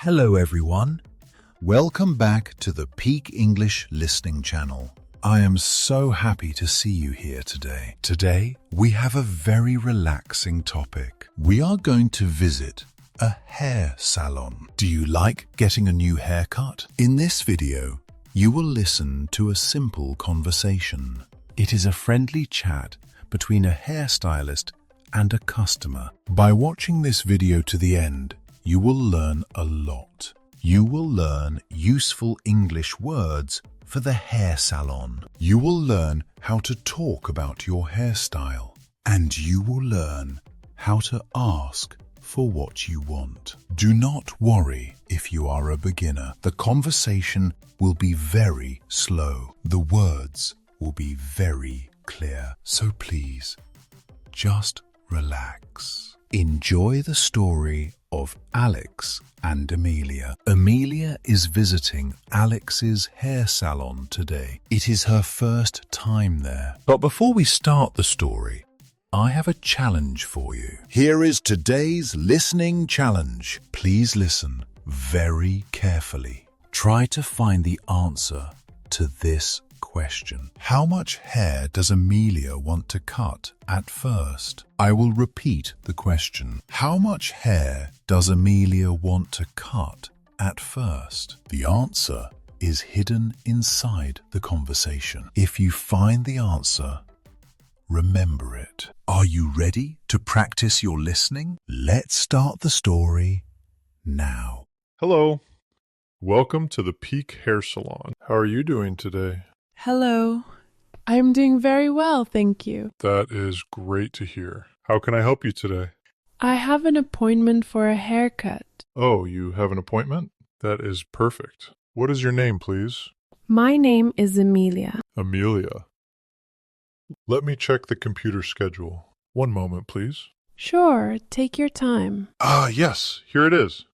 Hello everyone. Welcome back to the Peak English Listening Channel. I am so happy to see you here today. Today, we have a very relaxing topic. We are going to visit a hair salon. Do you like getting a new haircut? In this video, you will listen to a simple conversation. It is a friendly chat between a hairstylist and a customer. By watching this video to the end, you will learn a lot. You will learn useful English words for the hair salon. You will learn how to talk about your hairstyle. And you will learn how to ask for what you want. Do not worry if you are a beginner. The conversation will be very slow. The words will be very clear. So please, just relax. Enjoy the story of Alex and Amelia. Amelia is visiting Alex's hair salon today. It is her first time there. But before we start the story, I have a challenge for you. Here is today's listening challenge. Please listen very carefully. Try to find the answer to this question. How much hair does Amelia want to cut at first? I will repeat the question. How much hair does Amelia want to cut at first? The answer is hidden inside the conversation. If you find the answer, remember it. Are you ready to practice your listening? Let's start the story now. Hello. Welcome to the Peak Hair Salon. How are you doing today? Hello. I'm doing very well, thank you. That is great to hear. How can I help you today? I have an appointment for a haircut. Oh, you have an appointment? That is perfect. What is your name, please? My name is Amelia. Amelia. Let me check the computer schedule. One moment, please. Sure, take your time. Yes, here it is.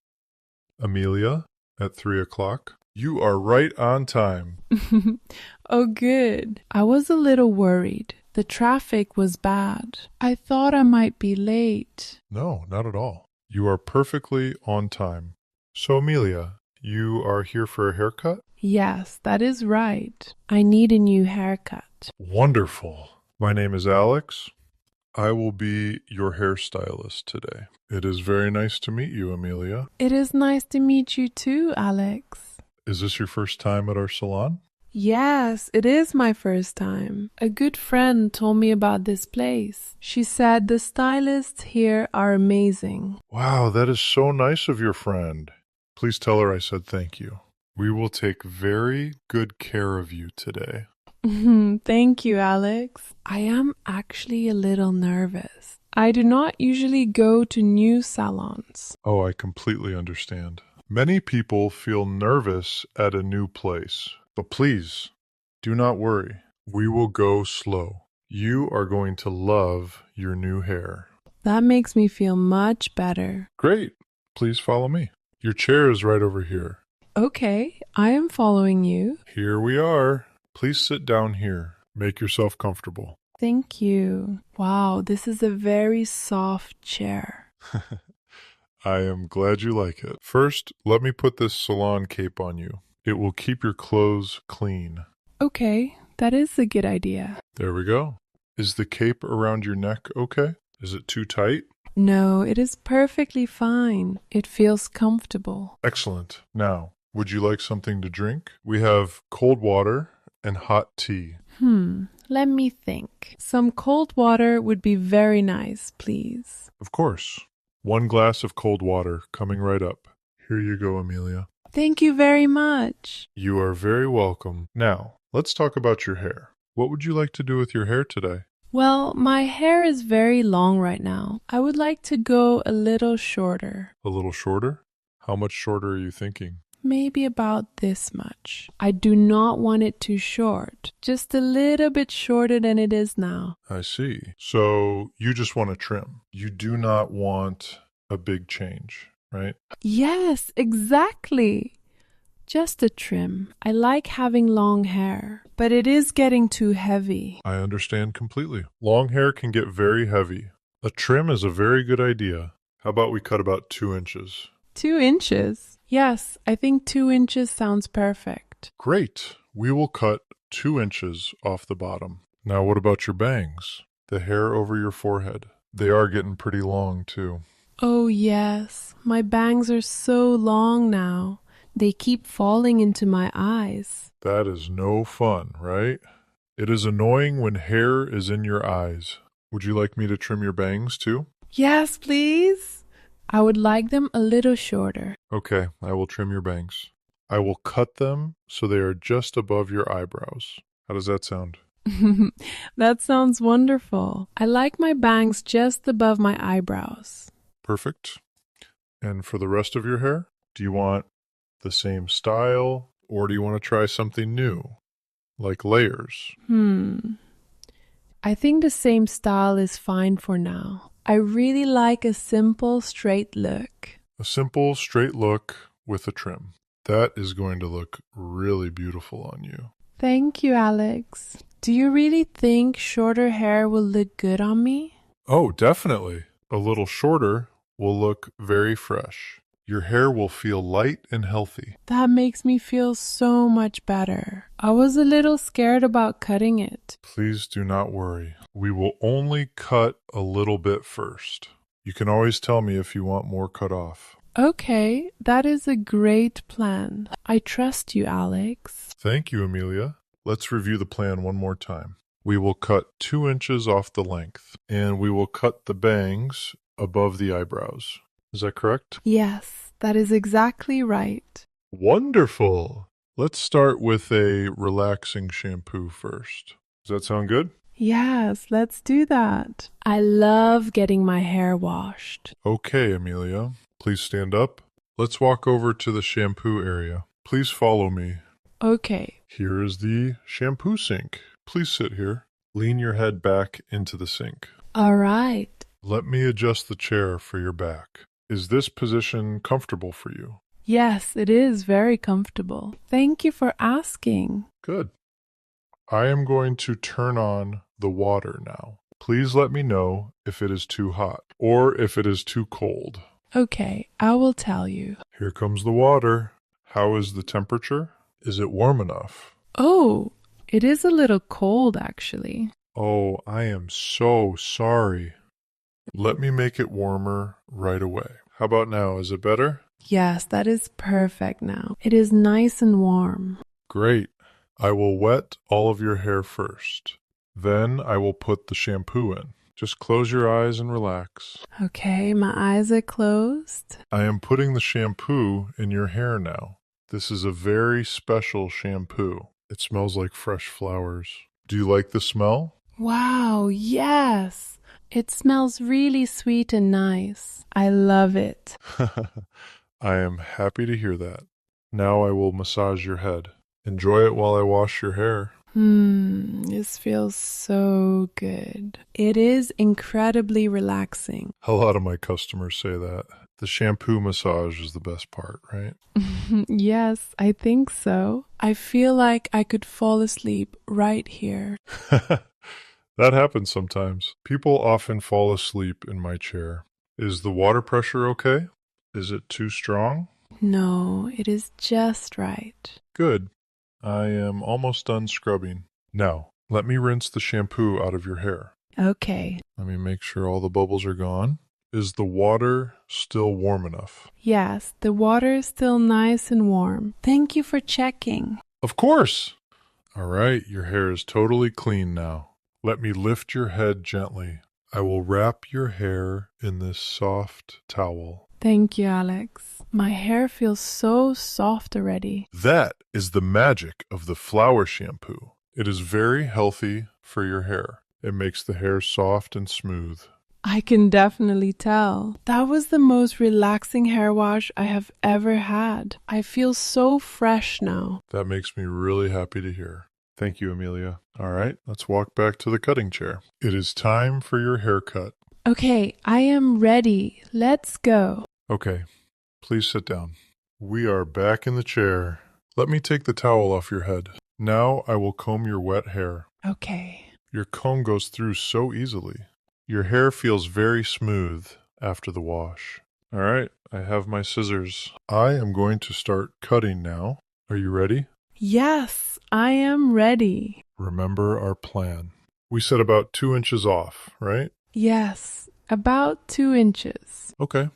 Amelia, at 3 o'clock. You are right on time. Oh, good. I was a little worried. The traffic was bad. I thought I might be late. No, not at all. You are perfectly on time. So, Amelia, you are here for a haircut? Yes, that is right. I need a new haircut. Wonderful. My name is Alex. I will be your hairstylist today. It is very nice to meet you, Amelia. It is nice to meet you too, Alex. Is this your first time at our salon? Yes, it is my first time. A good friend told me about this place. She said the stylists here are amazing. Wow, that is so nice of your friend. Please tell her I said thank you. We will take very good care of you today. Thank you, Alex. I am actually a little nervous. I do not usually go to new salons. Oh, I completely understand. Many people feel nervous at a new place. But please, do not worry. We will go slow. You are going to love your new hair. That makes me feel much better. Great. Please follow me. Your chair is right over here. Okay, I am following you. Here we are. Please sit down here. Make yourself comfortable. Thank you. Wow, this is a very soft chair. I am glad you like it. First, let me put this salon cape on you. It will keep your clothes clean. Okay, that is a good idea. There we go. Is the cape around your neck okay? Is it too tight? No, it is perfectly fine. It feels comfortable. Excellent. Now, would you like something to drink? We have cold water and hot tea. Let me think. Some cold water would be very nice, please. Of course. 1 glass of cold water coming right up. Here you go, Amelia. Thank you very much. You are very welcome. Now, let's talk about your hair. What would you like to do with your hair today? Well, my hair is very long right now. I would like to go a little shorter. A little shorter? How much shorter are you thinking? Maybe about this much. I do not want it too short. Just a little bit shorter than it is now. I see. So you just want to trim. You do not want a big change, right? Yes, exactly. Just a trim. I like having long hair, but it is getting too heavy. I understand completely. Long hair can get very heavy. A trim is a very good idea. How about we cut about 2 inches? 2 inches? Yes, I think 2 inches sounds perfect. Great. We will cut 2 inches off the bottom. Now, what about your bangs? The hair over your forehead. They are getting pretty long, too. Oh, yes, my bangs are so long now. They keep falling into my eyes. That is no fun, right? It is annoying when hair is in your eyes. Would you like me to trim your bangs, too? Yes, please. I would like them a little shorter. Okay, I will trim your bangs. I will cut them so they are just above your eyebrows. How does that sound? That sounds wonderful. I like my bangs just above my eyebrows. Perfect. And for the rest of your hair, do you want the same style or do you want to try something new, like layers? I think the same style is fine for now. I really like a simple, straight look. A simple, straight look with a trim. That is going to look really beautiful on you. Thank you, Alex. Do you really think shorter hair will look good on me? Oh, definitely. A little shorter will look very fresh. Your hair will feel light and healthy. That makes me feel so much better. I was a little scared about cutting it. Please do not worry. We will only cut a little bit first. You can always tell me if you want more cut off. Okay, that is a great plan. I trust you, Alex. Thank you, Amelia. Let's review the plan one more time. We will cut 2 inches off the length, and we will cut the bangs above the eyebrows. Is that correct? Yes, that is exactly right. Wonderful. Let's start with a relaxing shampoo first. Does that sound good? Yes, let's do that. I love getting my hair washed. Okay, Amelia. Please stand up. Let's walk over to the shampoo area. Please follow me. Okay. Here is the shampoo sink. Please sit here. Lean your head back into the sink. All right. Let me adjust the chair for your back. Is this position comfortable for you? Yes, it is very comfortable. Thank you for asking. Good. I am going to turn on the water now. Please let me know if it is too hot or if it is too cold. Okay, I will tell you. Here comes the water. How is the temperature? Is it warm enough? Oh, it is a little cold actually. Oh, I am so sorry. Let me make it warmer right away. How about now? Is it better? Yes, that is perfect now. It is nice and warm. Great. I will wet all of your hair first. Then I will put the shampoo in. Just close your eyes and relax. Okay, my eyes are closed. I am putting the shampoo in your hair now. This is a very special shampoo. It smells like fresh flowers. Do you like the smell? Wow, yes. It smells really sweet and nice. I love it. I am happy to hear that. Now I will massage your head. Enjoy it while I wash your hair. This feels so good. It is incredibly relaxing. A lot of my customers say that. The shampoo massage is the best part, right? Yes, I think so. I feel like I could fall asleep right here. That happens sometimes. People often fall asleep in my chair. Is the water pressure okay? Is it too strong? No, it is just right. Good. I am almost done scrubbing. Now, let me rinse the shampoo out of your hair. Okay. Let me make sure all the bubbles are gone. Is the water still warm enough? Yes, the water is still nice and warm. Thank you for checking. Of course! All right, your hair is totally clean now. Let me lift your head gently. I will wrap your hair in this soft towel. Thank you, Alex. My hair feels so soft already. That is the magic of the flower shampoo. It is very healthy for your hair. It makes the hair soft and smooth. I can definitely tell. That was the most relaxing hair wash I have ever had. I feel so fresh now. That makes me really happy to hear. Thank you, Amelia. All right, let's walk back to the cutting chair. It is time for your haircut. Okay, I am ready. Let's go. Okay, please sit down. We are back in the chair. Let me take the towel off your head. Now I will comb your wet hair. Okay. Your comb goes through so easily. Your hair feels very smooth after the wash. All right, I have my scissors. I am going to start cutting now. Are you ready? Yes, I am ready. Remember our plan. We said about 2 inches off, right? Yes, about 2 inches. Okay.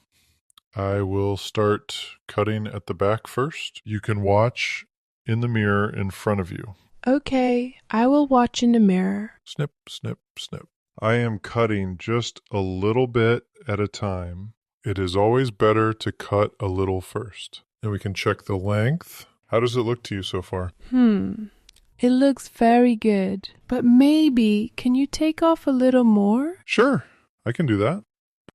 I will start cutting at the back first. You can watch in the mirror in front of you. Okay, I will watch in the mirror. Snip, snip, snip. I am cutting just a little bit at a time. It is always better to cut a little first. And we can check the length. How does it look to you so far? It looks very good. But maybe, can you take off a little more? Sure, I can do that.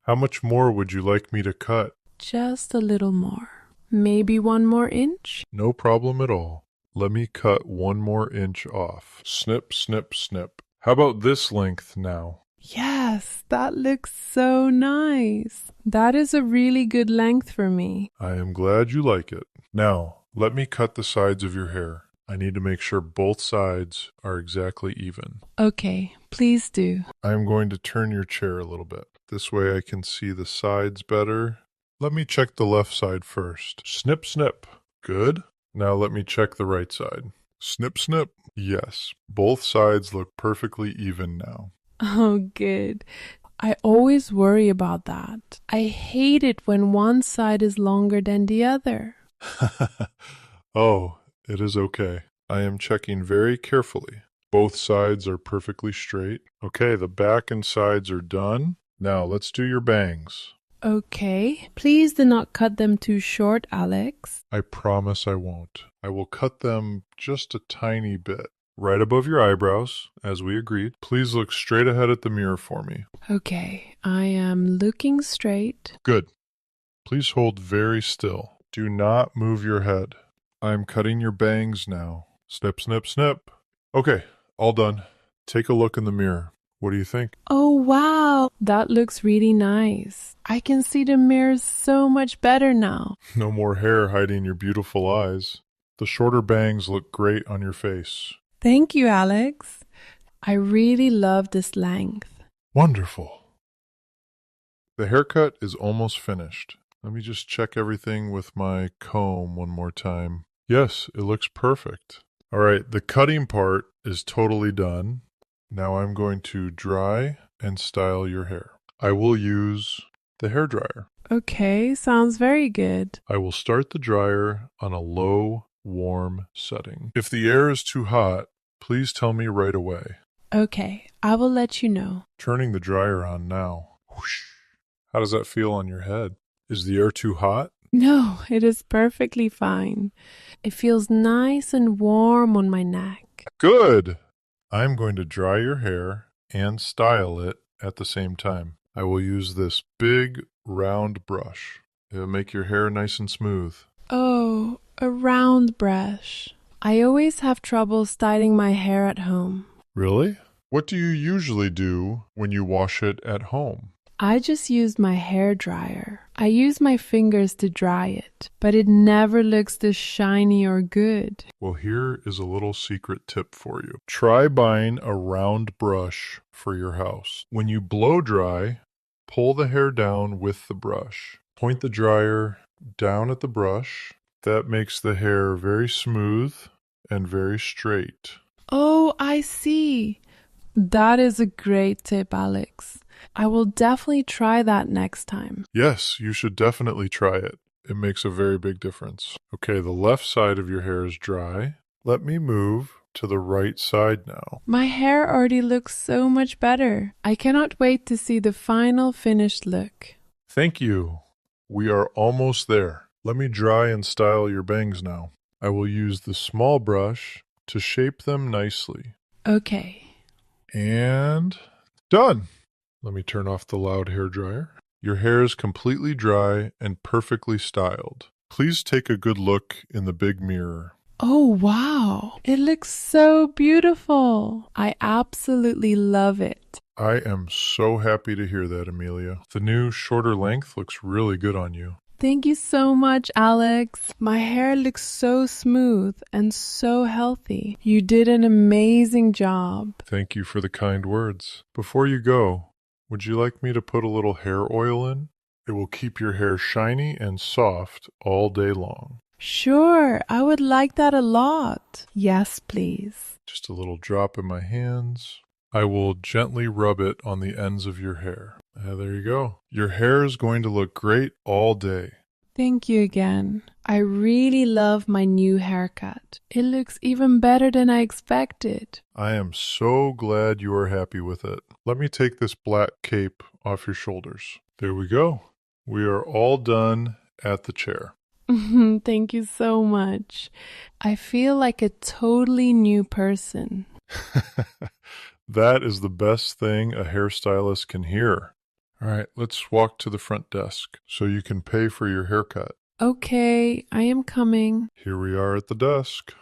How much more would you like me to cut? Just a little more. Maybe 1 more inch? No problem at all. Let me cut 1 more inch off. Snip, snip, snip. How about this length now? Yes, that looks so nice. That is a really good length for me. I am glad you like it. Now, let me cut the sides of your hair. I need to make sure both sides are exactly even. Okay, please do. I am going to turn your chair a little bit. This way I can see the sides better. Let me check the left side first. Snip, snip. Good. Now let me check the right side. Snip, snip. Yes, both sides look perfectly even now. Oh, good. I always worry about that. I hate it when one side is longer than the other. Oh, it is okay. I am checking very carefully. Both sides are perfectly straight. Okay, the back and sides are done. Now let's do your bangs. Okay, please do not cut them too short, Alex. I promise I won't. I will cut them just a tiny bit. Right above your eyebrows, as we agreed. Please look straight ahead at the mirror for me. Okay, I am looking straight. Good. Please hold very still. Do not move your head. I am cutting your bangs now. Snip, snip, snip. Okay, all done. Take a look in the mirror. What do you think? Oh, wow, that looks really nice. I can see the mirrors so much better now. No more hair hiding your beautiful eyes. The shorter bangs look great on your face. Thank you, Alex. I really love this length. Wonderful. The haircut is almost finished. Let me just check everything with my comb one more time. Yes, it looks perfect. All right, the cutting part is totally done. Now I'm going to dry and style your hair. I will use the hairdryer. Okay, sounds very good. I will start the dryer on a low, warm setting. If the air is too hot, please tell me right away. Okay, I will let you know. Turning the dryer on now. Whoosh. How does that feel on your head? Is the air too hot? No, it is perfectly fine. It feels nice and warm on my neck. Good! I'm going to dry your hair and style it at the same time. I will use this big, round brush. It will make your hair nice and smooth. Oh, a round brush. I always have trouble styling my hair at home. Really? What do you usually do when you wash it at home? I just use my hair dryer. I use my fingers to dry it, but it never looks this shiny or good. Well, here is a little secret tip for you. Try buying a round brush for your house. When you blow dry, pull the hair down with the brush. Point the dryer down at the brush. That makes the hair very smooth and very straight. Oh, I see. That is a great tip, Alex. I will definitely try that next time. Yes, you should definitely try it. It makes a very big difference. Okay, the left side of your hair is dry. Let me move to the right side now. My hair already looks so much better. I cannot wait to see the final finished look. Thank you. We are almost there. Let me dry and style your bangs now. I will use the small brush to shape them nicely. Okay. And done. Let me turn off the loud hair dryer. Your hair is completely dry and perfectly styled. Please take a good look in the big mirror. Oh, wow. It looks so beautiful. I absolutely love it. I am so happy to hear that, Amelia. The new shorter length looks really good on you. Thank you so much, Alex. My hair looks so smooth and so healthy. You did an amazing job. Thank you for the kind words. Before you go, would you like me to put a little hair oil in? It will keep your hair shiny and soft all day long. Sure, I would like that a lot. Yes, please. Just a little drop in my hands. I will gently rub it on the ends of your hair. There you go. Your hair is going to look great all day. Thank you again. I really love my new haircut. It looks even better than I expected. I am so glad you are happy with it. Let me take this black cape off your shoulders. There we go. We are all done at the chair. Thank you so much. I feel like a totally new person. That is the best thing a hairstylist can hear. All right, let's walk to the front desk so you can pay for your haircut. Okay, I am coming. Here we are at the desk.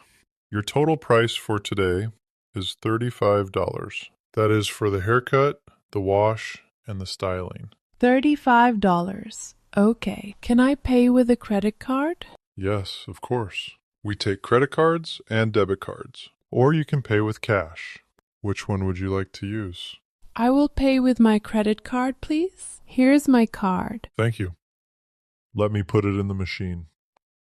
Your total price for today is $35. That is for the haircut, the wash, and the styling. $35. Okay. Can I pay with a credit card? Yes, of course. We take credit cards and debit cards. Or you can pay with cash. Which one would you like to use? I will pay with my credit card, please. Here's my card. Thank you. Let me put it in the machine.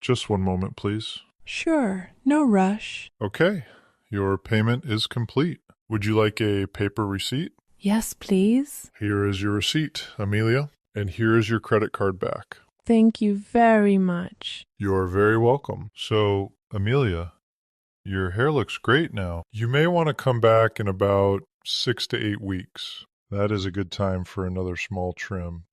Just one moment, please. Sure, no rush. Okay, your payment is complete. Would you like a paper receipt? Yes, please. Here is your receipt, Amelia, and here is your credit card back. Thank you very much. You're very welcome. So, Amelia, your hair looks great now. You may want to come back in about 6 to 8 weeks. That is a good time for another small trim.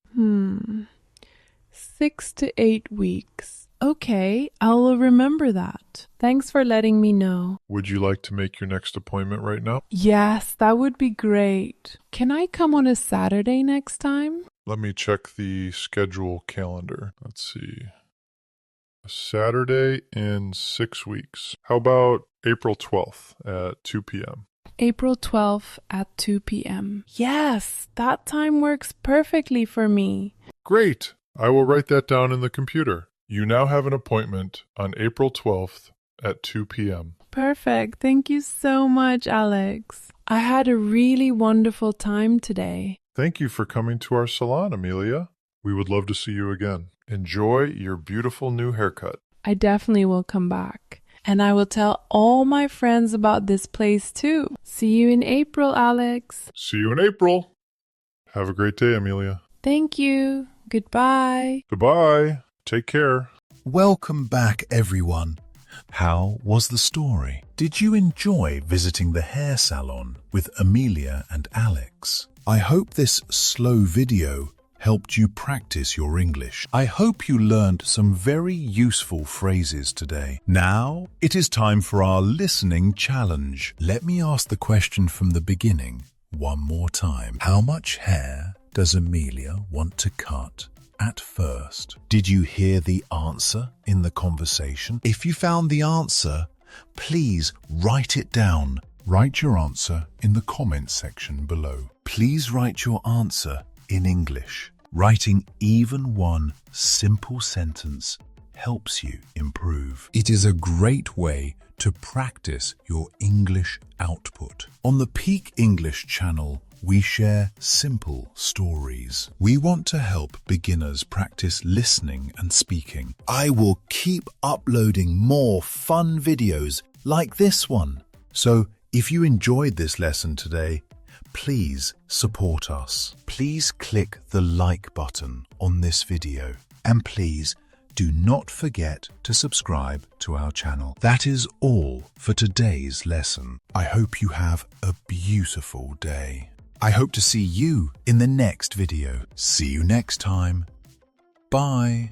6 to 8 weeks. Okay, I'll remember that. Thanks for letting me know. Would you like to make your next appointment right now? Yes, that would be great. Can I come on a Saturday next time? Let me check the schedule calendar. Let's see. A Saturday in 6 weeks. How about April 12th at 2 p.m.? April 12th at 2 p.m. Yes, that time works perfectly for me. Great! I will write that down in the computer. You now have an appointment on April 12th at 2 p.m. Perfect. Thank you so much, Alex. I had a really wonderful time today. Thank you for coming to our salon, Amelia. We would love to see you again. Enjoy your beautiful new haircut. I definitely will come back. And I will tell all my friends about this place too. See you in April, Alex. See you in April. Have a great day, Amelia. Thank you. Goodbye. Goodbye. Take care. Welcome back, everyone. How was the story? Did you enjoy visiting the hair salon with Amelia and Alex? I hope this slow video helped you practice your English. I hope you learned some very useful phrases today. Now, it is time for our listening challenge. Let me ask the question from the beginning one more time. How much hair does Amelia want to cut at first? Did you hear the answer in the conversation? If you found the answer, please write it down. Write your answer in the comments section below. Please write your answer in English. Writing even one simple sentence helps you improve. It is a great way to practice your English output. On the Peak English channel, we share simple stories. We want to help beginners practice listening and speaking. I will keep uploading more fun videos like this one. So if you enjoyed this lesson today, please support us. Please click the like button on this video. And please do not forget to subscribe to our channel. That is all for today's lesson. I hope you have a beautiful day. I hope to see you in the next video. See you next time. Bye.